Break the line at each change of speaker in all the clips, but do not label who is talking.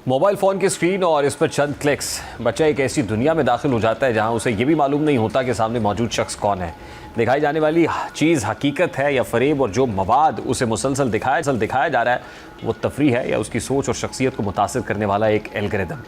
Mobile phone की screen और इस पर चंद क्लिक्स बच्चा एक ऐसी दुनिया में दाखिल हो जाता है जहां उसे ये भी मालूम नहीं होता कि सामने मौजूद शख्स कौन है। दिखाई जाने वाली चीज़ हकीकत है या फ़रेब, और जो मवाद उसे मुसलसल दिखाया जा रहा है वो तफरी है या उसकी सोच और शख्सियत को मुतासिर करने वाला एक एल्गोरिदम।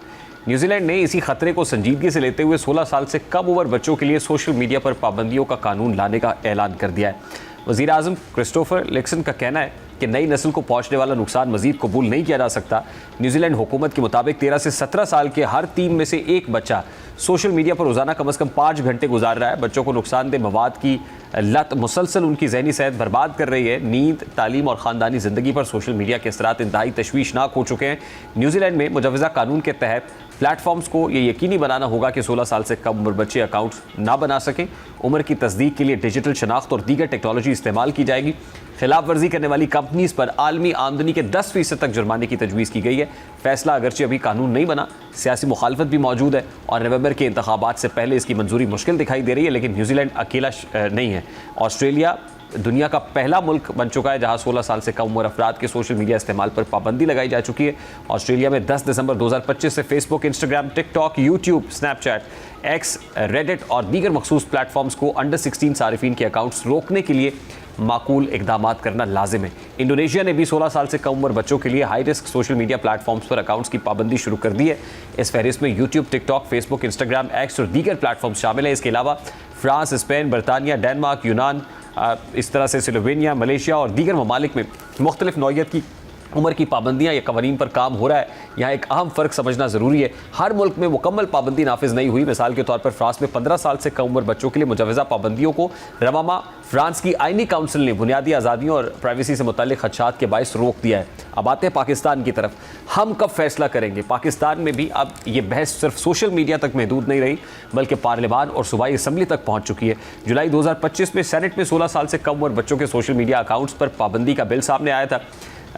न्यूजीलैंड ने इसी खतरे को संजीदगी से लेते हुए 16 साल से कम उम्र बच्चों के लिए सोशल मीडिया पर पाबंदियों का कानून लाने का ऐलान कर दिया है। वज़ीर आज़म क्रिस्टोफर लिक्सन का कहना है कि नई नस्ल को पहुंचने वाला नुकसान मजीद कबूल नहीं किया जा सकता। न्यूजीलैंड हुकूमत के मुताबिक 13 से 17 साल के हर 3 में से एक बच्चा सोशल मीडिया पर रोज़ाना कम से कम 5 घंटे गुजार रहा है। बच्चों को नुकसानदेह मवाद की लत मुसलसल उनकी ज़हनी सेहत बर्बाद कर रही है। नींद, तालीम और ख़ानदानी ज़िंदगी पर सोशल मीडिया के असरात इंतहाई तशवीशनाक हो चुके हैं। न्यूजीलैंड में मुजवज़ा कानून के तहत प्लेटफॉर्म्स को ये यकीनी बनाना होगा कि 16 साल से कम उम्र बच्चे अकाउंट ना बना सकें। उम्र की तस्दीक के लिए डिजिटल शनाख्त और दीगर टेक्नोलॉजी इस्तेमाल की जाएगी। खिलाफ वर्जी करने वाली कंपनीज पर आलमी आमदनी के 10% तक जुर्माने की तजवीज़ की गई है। फैसला अगरचे अभी कानून नहीं बना, सियासी मुखालफत भी मौजूद है और नवंबर के इंतखाबात से पहले इसकी मंजूरी मुश्किल दिखाई दे रही है। लेकिन न्यूजीलैंड अकेला नहीं है। ऑस्ट्रेलिया दुनिया का पहला मुल्क बन चुका है जहां 16 साल से कम उम्र अफराद के सोशल मीडिया इस्तेमाल पर पाबंदी लगाई जा चुकी है। ऑस्ट्रेलिया में 10 दिसंबर 2025 से Facebook, Instagram, TikTok, YouTube, Snapchat, x, Reddit और दीगर मखसूस प्लेटफॉर्म्स को अंडर 16 सारिफीन के अकाउंट्स रोकने के लिए माकूल इकदाम करना लाजिम है। इंडोनेशिया ने भी 16 साल से कम उम्र बच्चों के लिए high risk social media platforms पर अकाउंट्स की पाबंदी शुरू कर दी है। इस फहरिस्त में YouTube, TikTok, Facebook, Instagram, x और दीगर प्लेटफॉर्म्स शामिल हैं। इसके अलावा फ्रांस, स्पेन, बरतानिया, डेनमार्क, यूनान, इस तरह से स्लोवेनिया, मलेशिया और दीगर ममालिक में मुख्तलिफ नौइयत की उम्र की पाबंदियाँ या कवानीन पर काम हो रहा है। यहाँ एक अहम फ़र्क समझना ज़रूरी है, हर मुल्क में मुकम्मल पाबंदी नाफिज नहीं हुई। मिसाल के तौर पर फ्रांस में 15 साल से कम उम्र बच्चों के लिए मुजवज़ा पाबंदियों को रवामा फ्रांस की आइनी काउंसिल ने बुनियादी आज़ादियों और प्राइवेसी से मुतल्लिक़ खदशात के बायस रोक दिया है। अब आते हैं पाकिस्तान की तरफ। हम कब फैसला करेंगे? पाकिस्तान में भी अब ये बहस सिर्फ सोशल मीडिया तक महदूद नहीं रही, बल्कि पार्लियामान और सूबाई असम्बली तक पहुँच चुकी है। जुलाई 2025 में सेनेट में 16 साल से कम उम्र बच्चों के सोशल मीडिया अकाउंट्स पर पाबंदी का बिल सामने आया था,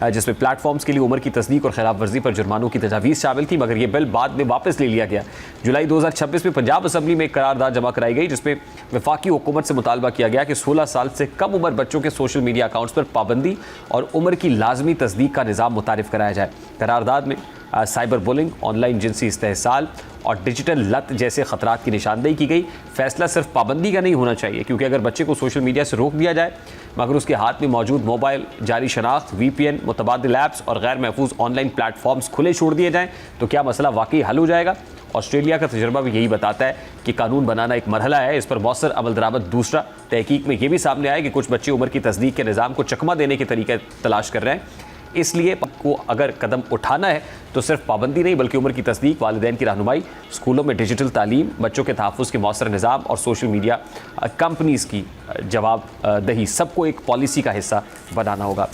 जिसमें प्लेटफॉर्म्स के लिए उम्र की तस्दीक और खिलाफ वर्जी पर जुर्मानों की तजावीज़ शामिल थी, मगर यह बिल बाद में वापस ले लिया गया। जुलाई 2026 में पंजाब असम्बली में एक करारदाद जमा कराई गई जिसमें वफाकी हुकूमत से मुतालबा किया गया कि 16 साल से कम उम्र बच्चों के सोशल मीडिया अकाउंट्स पर पाबंदी और उम्र की लाजमी तस्दीक का निज़ाम मुतारिफ कराया जाए। करारदाद में साइबर बुलिंग, ऑनलाइन जिनसी इस्तेहसाल और डिजिटल लत जैसे ख़तरात की निशानदेही की गई। फैसला सिर्फ पाबंदी का नहीं होना चाहिए, क्योंकि अगर बच्चे को सोशल मीडिया से रोक दिया जाए मगर उसके हाथ में मौजूद मोबाइल, जारी शनाख्त, VPN, मुतबादिल ऐप्स और गैर महफूज ऑनलाइन प्लेटफॉर्म्स खुले छोड़ दिए जाएँ तो क्या मसला वाकई हल हो जाएगा? ऑस्ट्रेलिया का तजर्बा भी यही बताता है कि कानून बनाना एक मरहला है, इस पर मौसर अमल दरामद दूसरा। तहकीक में यह भी सामने आया कि कुछ बच्चे उम्र की तस्दीक के निज़ाम को चकमा देने के तरीके तलाश कर रहे हैं। इसलिए को अगर कदम उठाना है तो सिर्फ पाबंदी नहीं बल्कि उम्र की तस्दीक, वालिदैन की रहनुमाई, स्कूलों में डिजिटल तालीम, बच्चों के तहफ़्फ़ुज़ के मौसर निज़ाम और सोशल मीडिया कंपनीज़ की जवाबदही सबको एक पॉलिसी का हिस्सा बनाना होगा।